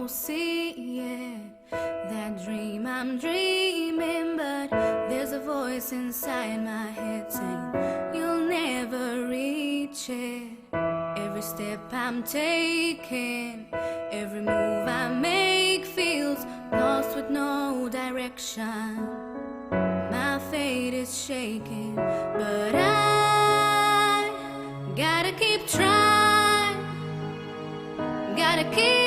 don't see it. That dream I'm dreaming, but there's a voice inside my head saying you'll never reach it. Every step I'm taking, every move I make feels lost with no direction. My fate is shaking, but I gotta keep trying, gotta keep